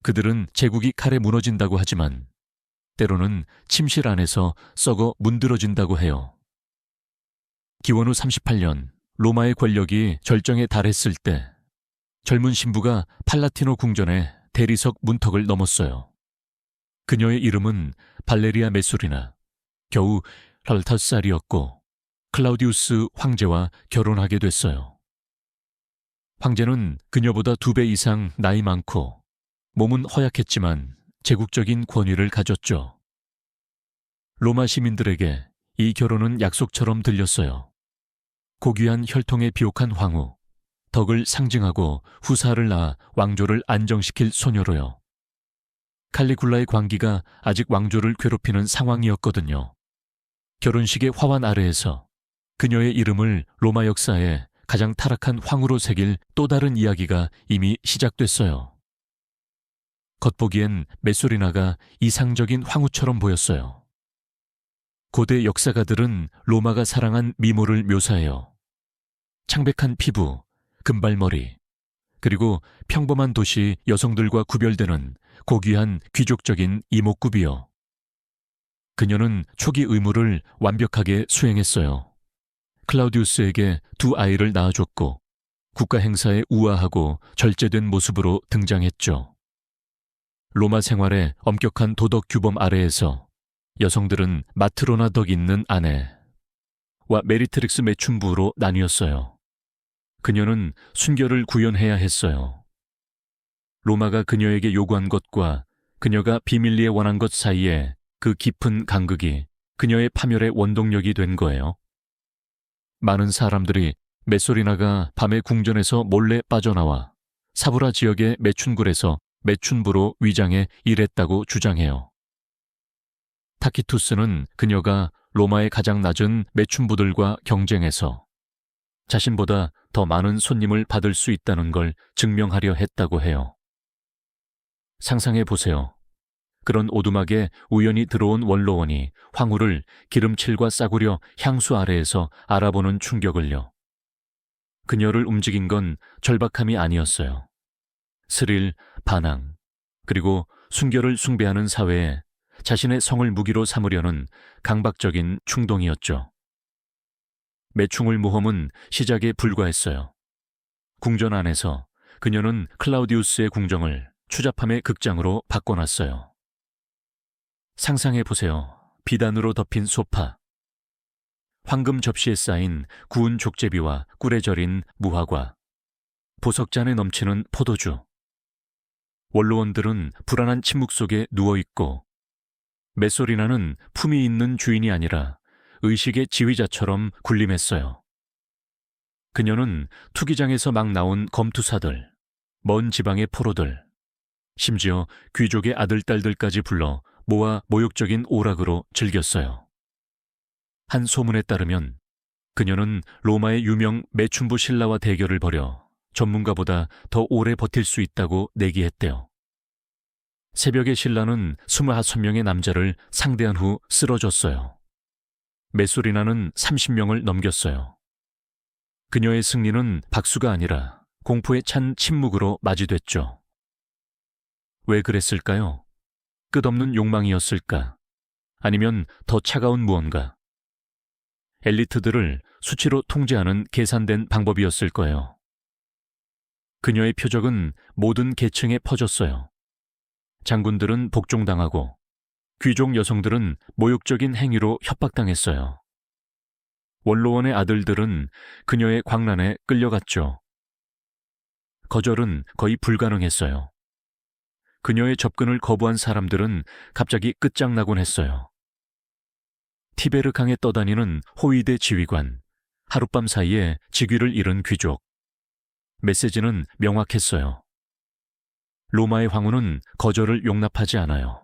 그들은 제국이 칼에 무너진다고 하지만 때로는 침실 안에서 썩어 문드러진다고 해요. 기원 후 38년 로마의 권력이 절정에 달했을 때 젊은 신부가 팔라티노 궁전의 대리석 문턱을 넘었어요. 그녀의 이름은 발레리아 메소리나, 겨우 15살이었고 클라우디우스 황제와 결혼하게 됐어요. 황제는 그녀보다 2배 이상 나이 많고 몸은 허약했지만 제국적인 권위를 가졌죠. 로마 시민들에게 이 결혼은 약속처럼 들렸어요. 고귀한 혈통에 비옥한 황후, 덕을 상징하고 후사를 낳아 왕조를 안정시킬 소녀로요. 칼리굴라의 광기가 아직 왕조를 괴롭히는 상황이었거든요. 결혼식의 화환 아래에서 그녀의 이름을 로마 역사에 가장 타락한 황후로 새길 또 다른 이야기가 이미 시작됐어요. 겉보기엔 메소리나가 이상적인 황후처럼 보였어요. 고대 역사가들은 로마가 사랑한 미모를 묘사해요. 창백한 피부, 금발머리, 그리고 평범한 도시 여성들과 구별되는 고귀한 귀족적인 이목구비요. 그녀는 초기 의무를 완벽하게 수행했어요. 클라우디우스에게 2 아이를 낳아줬고 국가 행사에 우아하고 절제된 모습으로 등장했죠. 로마 생활의 엄격한 도덕 규범 아래에서 여성들은 마트로나 덕 있는 아내와 메리트릭스 매춘부로 나뉘었어요. 그녀는 순결을 구현해야 했어요. 로마가 그녀에게 요구한 것과 그녀가 비밀리에 원한 것 사이에 그 깊은 간극이 그녀의 파멸의 원동력이 된 거예요. 많은 사람들이 메소리나가 밤에 궁전에서 몰래 빠져나와 사브라 지역의 매춘굴에서 매춘부로 위장해 일했다고 주장해요. 타키투스는 그녀가 로마의 가장 낮은 매춘부들과 경쟁해서 자신보다 더 많은 손님을 받을 수 있다는 걸 증명하려 했다고 해요. 상상해 보세요. 그런 오두막에 우연히 들어온 원로원이 황후를 기름칠과 싸구려 향수 아래에서 알아보는 충격을요. 그녀를 움직인 건 절박함이 아니었어요. 스릴, 반항, 그리고 순결을 숭배하는 사회에 자신의 성을 무기로 삼으려는 강박적인 충동이었죠. 매충을 모험은 시작에 불과했어요. 궁전 안에서 그녀는 클라우디우스의 궁정을 추잡함의 극장으로 바꿔놨어요. 상상해 보세요. 비단으로 덮인 소파, 황금 접시에 쌓인 구운 족제비와 꿀에 절인 무화과, 보석잔에 넘치는 포도주. 원로원들은 불안한 침묵 속에 누워있고 메소리나는 품이 있는 주인이 아니라 의식의 지휘자처럼 군림했어요. 그녀는 투기장에서 막 나온 검투사들, 먼 지방의 포로들, 심지어 귀족의 아들딸들까지 불러 모아 모욕적인 오락으로 즐겼어요. 한 소문에 따르면 그녀는 로마의 유명 매춘부 신라와 대결을 벌여 전문가보다 더 오래 버틸 수 있다고 내기했대요. 새벽에 신라는 25명의 남자를 상대한 후 쓰러졌어요. 메소리나는 30명을 넘겼어요. 그녀의 승리는 박수가 아니라 공포에 찬 침묵으로 맞이됐죠. 왜 그랬을까요? 끝없는 욕망이었을까? 아니면 더 차가운 무언가? 엘리트들을 수치로 통제하는 계산된 방법이었을 거예요. 그녀의 표적은 모든 계층에 퍼졌어요. 장군들은 복종당하고 귀족 여성들은 모욕적인 행위로 협박당했어요. 원로원의 아들들은 그녀의 광란에 끌려갔죠. 거절은 거의 불가능했어요. 그녀의 접근을 거부한 사람들은 갑자기 끝장나곤 했어요. 티베르 강에 떠다니는 호위대 지휘관, 하룻밤 사이에 직위를 잃은 귀족. 메시지는 명확했어요. 로마의 황후는 거절을 용납하지 않아요.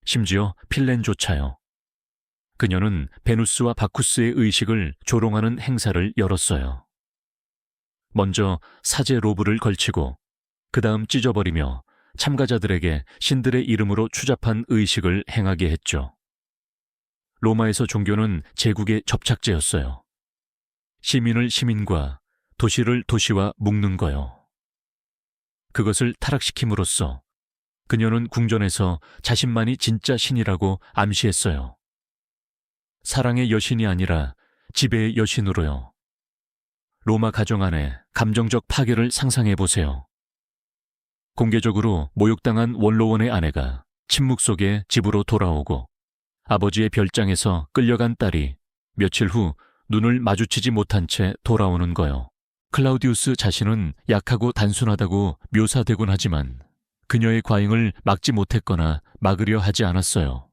심지어 필렌조차요. 그녀는 베누스와 바쿠스의 의식을 조롱하는 행사를 열었어요. 먼저 사제 로브를 걸치고 그 다음 찢어버리며 참가자들에게 신들의 이름으로 추잡한 의식을 행하게 했죠. 로마에서 종교는 제국의 접착제였어요. 시민을 시민과 도시를 도시와 묶는 거요. 그것을 타락시킴으로써 그녀는 궁전에서 자신만이 진짜 신이라고 암시했어요. 사랑의 여신이 아니라 지배의 여신으로요. 로마 가정 안에 감정적 파괴를 상상해 보세요. 공개적으로 모욕당한 원로원의 아내가 침묵 속에 집으로 돌아오고 아버지의 별장에서 끌려간 딸이 며칠 후 눈을 마주치지 못한 채 돌아오는 거요. 클라우디우스 자신은 약하고 단순하다고 묘사되곤 하지만 그녀의 과잉을 막지 못했거나 막으려 하지 않았어요.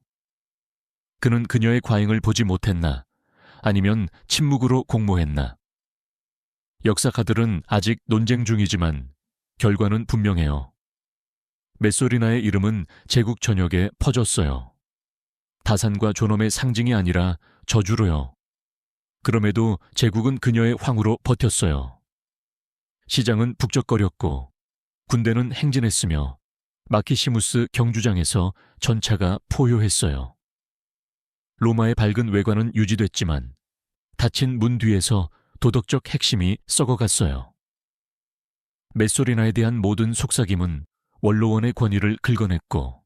그는 그녀의 과잉을 보지 못했나 아니면 침묵으로 공모했나. 역사가들은 아직 논쟁 중이지만 결과는 분명해요. 메소리나의 이름은 제국 전역에 퍼졌어요. 다산과 존엄의 상징이 아니라 저주로요. 그럼에도 제국은 그녀의 황후로 버텼어요. 시장은 북적거렸고 군대는 행진했으며 마키시무스 경주장에서 전차가 포효했어요. 로마의 밝은 외관은 유지됐지만 닫힌 문 뒤에서 도덕적 핵심이 썩어갔어요. 메소리나에 대한 모든 속삭임은 원로원의 권위를 긁어냈고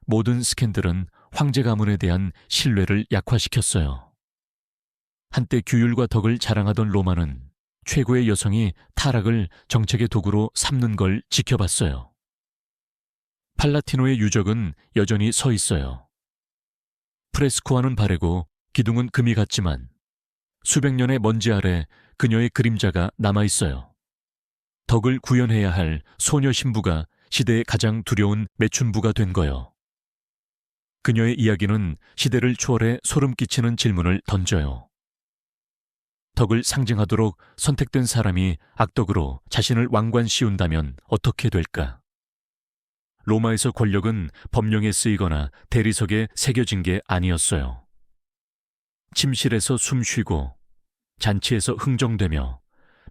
모든 스캔들은 황제 가문에 대한 신뢰를 약화시켰어요. 한때 규율과 덕을 자랑하던 로마는 최고의 여성이 타락을 정책의 도구로 삼는 걸 지켜봤어요. 팔라티노의 유적은 여전히 서 있어요. 프레스코와는 바래고 기둥은 금이 같지만 수백 년의 먼지 아래 그녀의 그림자가 남아있어요. 덕을 구현해야 할 소녀 신부가 시대의 가장 두려운 매춘부가 된 거요. 그녀의 이야기는 시대를 초월해 소름 끼치는 질문을 던져요. 덕을 상징하도록 선택된 사람이 악덕으로 자신을 왕관 씌운다면 어떻게 될까? 로마에서 권력은 법령에 쓰이거나 대리석에 새겨진 게 아니었어요. 침실에서 숨 쉬고 잔치에서 흥정되며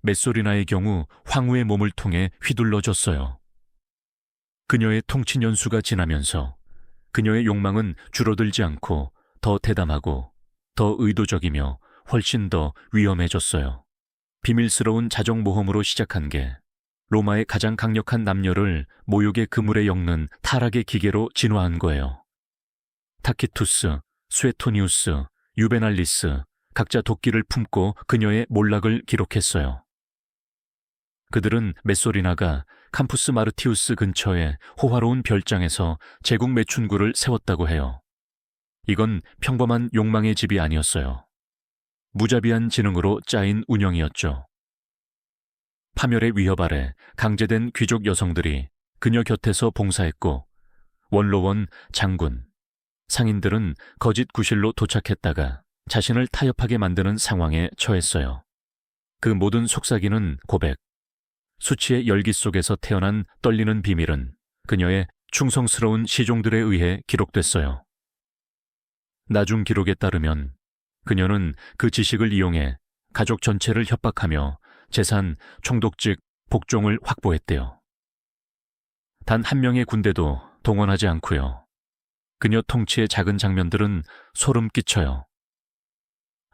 메소리나의 경우 황후의 몸을 통해 휘둘러졌어요. 그녀의 통치 연수가 지나면서 그녀의 욕망은 줄어들지 않고 더 대담하고 더 의도적이며 훨씬 더 위험해졌어요. 비밀스러운 자정모험으로 시작한 게 로마의 가장 강력한 남녀를 모욕의 그물에 엮는 타락의 기계로 진화한 거예요. 타키투스, 스웨토니우스, 유베날리스 각자 도끼를 품고 그녀의 몰락을 기록했어요. 그들은 메소리나가 캠푸스 마르티우스 근처의 호화로운 별장에서 제국 매춘구를 세웠다고 해요. 이건 평범한 욕망의 집이 아니었어요. 무자비한 지능으로 짜인 운영이었죠. 파멸의 위협 아래 강제된 귀족 여성들이 그녀 곁에서 봉사했고 원로원, 장군, 상인들은 거짓 구실로 도착했다가 자신을 타협하게 만드는 상황에 처했어요. 그 모든 속삭이는 고백, 수치의 열기 속에서 태어난 떨리는 비밀은 그녀의 충성스러운 시종들에 의해 기록됐어요. 나중 기록에 따르면 그녀는 그 지식을 이용해 가족 전체를 협박하며 재산, 총독직, 복종을 확보했대요. 단 한 명의 군대도 동원하지 않고요. 그녀 통치의 작은 장면들은 소름 끼쳐요.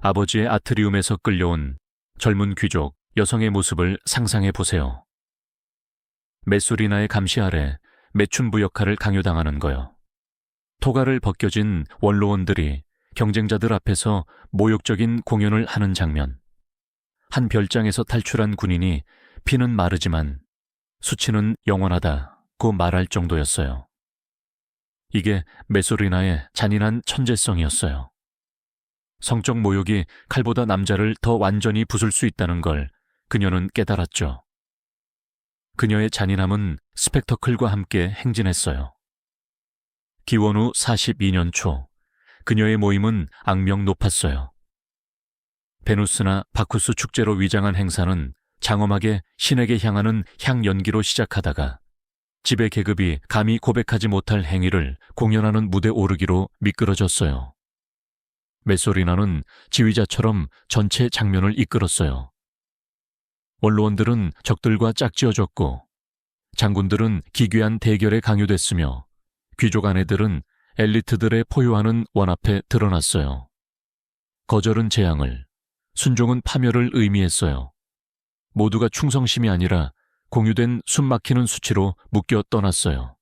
아버지의 아트리움에서 끌려온 젊은 귀족, 여성의 모습을 상상해 보세요. 메소리나의 감시 아래 매춘부 역할을 강요당하는 거요. 토가를 벗겨진 원로원들이 경쟁자들 앞에서 모욕적인 공연을 하는 장면. 한 별장에서 탈출한 군인이 피는 마르지만 수치는 영원하다고 말할 정도였어요. 이게 메소리나의 잔인한 천재성이었어요. 성적 모욕이 칼보다 남자를 더 완전히 부술 수 있다는 걸 그녀는 깨달았죠. 그녀의 잔인함은 스펙터클과 함께 행진했어요. 기원 후 42년 초, 그녀의 모임은 악명 높았어요. 베누스나 바쿠스 축제로 위장한 행사는 장엄하게 신에게 향하는 향연기로 시작하다가 지배 계급이 감히 고백하지 못할 행위를 공연하는 무대 오르기로 미끄러졌어요. 메소리나는 지휘자처럼 전체 장면을 이끌었어요. 원로원들은 적들과 짝지어졌고 장군들은 기괴한 대결에 강요됐으며 귀족 아내들은 엘리트들의 포효하는 원 앞에 드러났어요. 거절은 재앙을, 순종은 파멸을 의미했어요. 모두가 충성심이 아니라 공유된 숨막히는 수치로 묶여 떠났어요.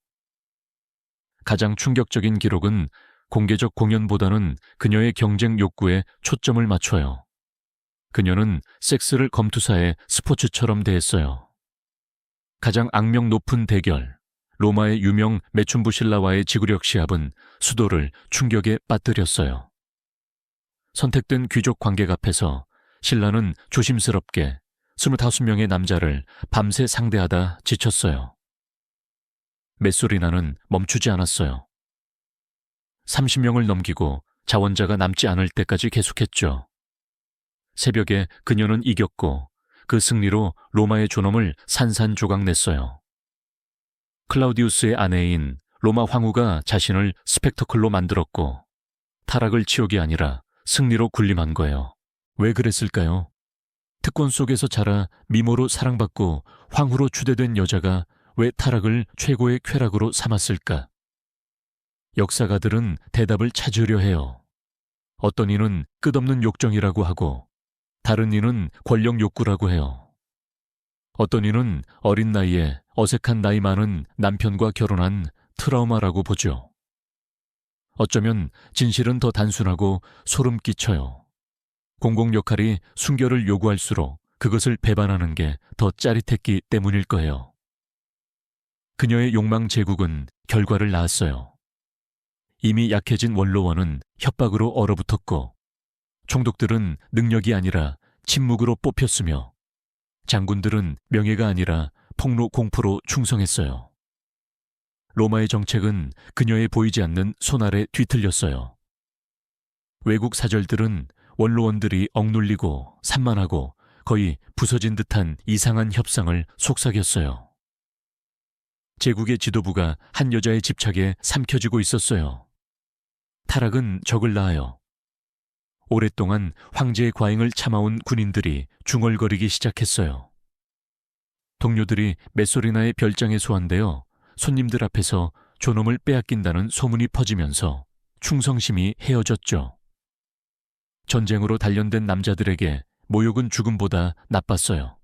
가장 충격적인 기록은 공개적 공연보다는 그녀의 경쟁 욕구에 초점을 맞춰요. 그녀는 섹스를 검투사의 스포츠처럼 대했어요. 가장 악명 높은 대결, 로마의 유명 매춘부 신라와의 지구력 시합은 수도를 충격에 빠뜨렸어요. 선택된 귀족 관객 앞에서 신라는 조심스럽게 25명의 남자를 밤새 상대하다 지쳤어요. 메소리나는 멈추지 않았어요. 30명을 넘기고 자원자가 남지 않을 때까지 계속했죠. 새벽에 그녀는 이겼고 그 승리로 로마의 존엄을 산산조각냈어요. 클라우디우스의 아내인 로마 황후가 자신을 스펙터클로 만들었고 타락을 치욕이 아니라 승리로 군림한 거예요. 왜 그랬을까요? 특권 속에서 자라 미모로 사랑받고 황후로 추대된 여자가 왜 타락을 최고의 쾌락으로 삼았을까? 역사가들은 대답을 찾으려 해요. 어떤 이는 끝없는 욕정이라고 하고 다른 이는 권력 욕구라고 해요. 어떤 이는 어린 나이에 어색한 나이 많은 남편과 결혼한 트라우마라고 보죠. 어쩌면 진실은 더 단순하고 소름 끼쳐요. 공공 역할이 순결을 요구할수록 그것을 배반하는 게 더 짜릿했기 때문일 거예요. 그녀의 욕망 제국은 결과를 낳았어요. 이미 약해진 원로원은 협박으로 얼어붙었고 총독들은 능력이 아니라 침묵으로 뽑혔으며 장군들은 명예가 아니라 폭로 공포로 충성했어요. 로마의 정책은 그녀의 보이지 않는 손 아래 뒤틀렸어요. 외국 사절들은 원로원들이 억눌리고 산만하고 거의 부서진 듯한 이상한 협상을 속삭였어요. 제국의 지도부가 한 여자의 집착에 삼켜지고 있었어요. 타락은 적을 낳아요. 오랫동안 황제의 과잉을 참아온 군인들이 중얼거리기 시작했어요. 동료들이 메소리나의 별장에 소환되어 손님들 앞에서 존엄을 빼앗긴다는 소문이 퍼지면서 충성심이 헤어졌죠. 전쟁으로 단련된 남자들에게 모욕은 죽음보다 나빴어요.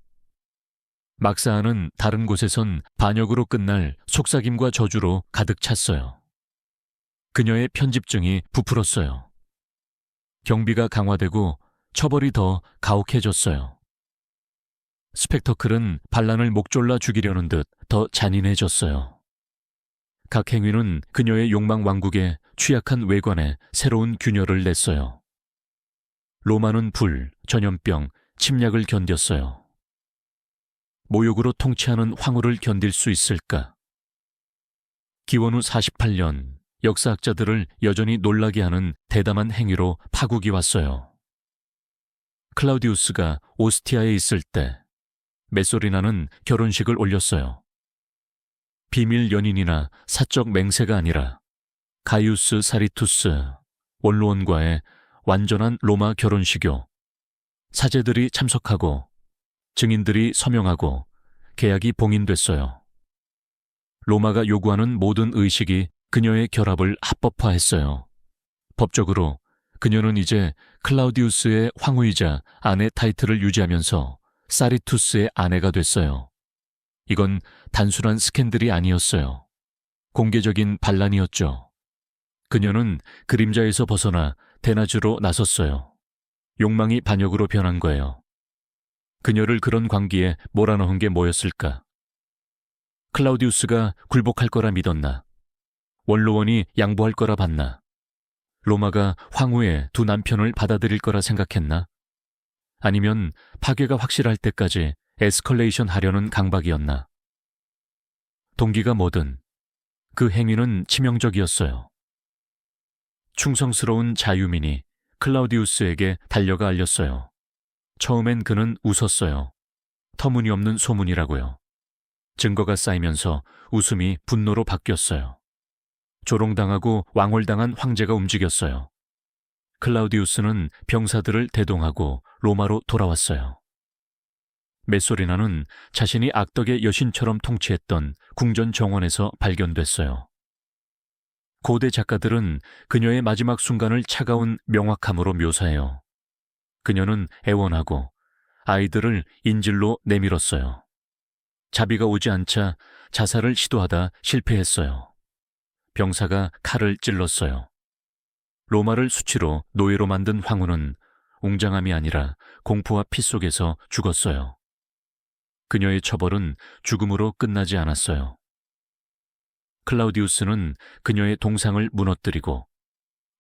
막사하는 다른 곳에선 반역으로 끝날 속삭임과 저주로 가득 찼어요. 그녀의 편집증이 부풀었어요. 경비가 강화되고 처벌이 더 가혹해졌어요. 스펙터클은 반란을 목졸라 죽이려는 듯 더 잔인해졌어요. 각 행위는 그녀의 욕망 왕국의 취약한 외관에 새로운 균열을 냈어요. 로마는 불, 전염병, 침략을 견뎠어요. 모욕으로 통치하는 황후를 견딜 수 있을까? 기원 후 48년, 역사학자들을 여전히 놀라게 하는 대담한 행위로 파국이 왔어요. 클라우디우스가 오스티아에 있을 때 메소리나는 결혼식을 올렸어요. 비밀 연인이나 사적 맹세가 아니라 가이우스 사리투스 원로원과의 완전한 로마 결혼식이요. 사제들이 참석하고 증인들이 서명하고 계약이 봉인됐어요. 로마가 요구하는 모든 의식이 그녀의 결합을 합법화했어요. 법적으로 그녀는 이제 클라우디우스의 황후이자 아내 타이틀을 유지하면서 사리투스의 아내가 됐어요. 이건 단순한 스캔들이 아니었어요. 공개적인 반란이었죠. 그녀는 그림자에서 벗어나 대낮으로 나섰어요. 욕망이 반역으로 변한 거예요. 그녀를 그런 광기에 몰아넣은 게 뭐였을까? 클라우디우스가 굴복할 거라 믿었나? 원로원이 양보할 거라 봤나? 로마가 황후의 두 남편을 받아들일 거라 생각했나? 아니면 파괴가 확실할 때까지 에스컬레이션 하려는 강박이었나? 동기가 뭐든 그 행위는 치명적이었어요. 충성스러운 자유민이 클라우디우스에게 달려가 알렸어요. 처음엔 그는 웃었어요. 터무니없는 소문이라고요. 증거가 쌓이면서 웃음이 분노로 바뀌었어요. 조롱당하고 왕홀당한 황제가 움직였어요. 클라우디우스는 병사들을 대동하고 로마로 돌아왔어요. 메소리나는 자신이 악덕의 여신처럼 통치했던 궁전 정원에서 발견됐어요. 고대 작가들은 그녀의 마지막 순간을 차가운 명확함으로 묘사해요. 그녀는 애원하고 아이들을 인질로 내밀었어요. 자비가 오지 않자 자살을 시도하다 실패했어요. 병사가 칼을 찔렀어요. 로마를 수치로 노예로 만든 황후는 웅장함이 아니라 공포와 피 속에서 죽었어요. 그녀의 처벌은 죽음으로 끝나지 않았어요. 클라우디우스는 그녀의 동상을 무너뜨리고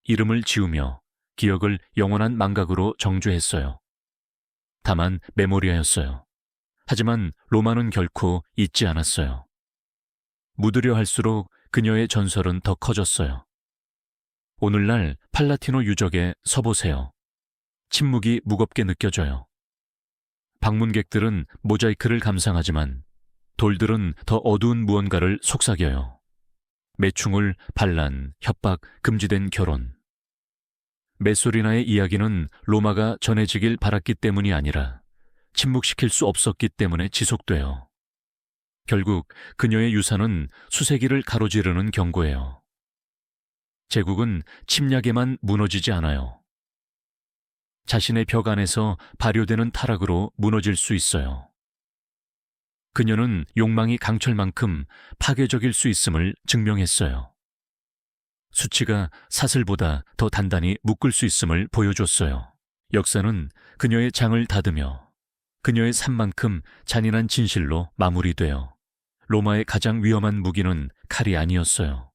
이름을 지우며 기억을 영원한 망각으로 정죄했어요. 다만 메모리아였어요. 하지만 로마는 결코 잊지 않았어요. 묻으려 할수록 그녀의 전설은 더 커졌어요. 오늘날 팔라티노 유적에 서보세요. 침묵이 무겁게 느껴져요. 방문객들은 모자이크를 감상하지만 돌들은 더 어두운 무언가를 속삭여요. 매충을, 반란, 협박, 금지된 결혼. 메소리나의 이야기는 로마가 전해지길 바랐기 때문이 아니라 침묵시킬 수 없었기 때문에 지속돼요. 결국 그녀의 유산은 수세기를 가로지르는 경고예요. 제국은 침략에만 무너지지 않아요. 자신의 벽 안에서 발효되는 타락으로 무너질 수 있어요. 그녀는 욕망이 강철만큼 파괴적일 수 있음을 증명했어요. 수치가 사슬보다 더 단단히 묶을 수 있음을 보여줬어요. 역사는 그녀의 장을 닫으며 그녀의 삶만큼 잔인한 진실로 마무리돼요. 로마의 가장 위험한 무기는 칼이 아니었어요.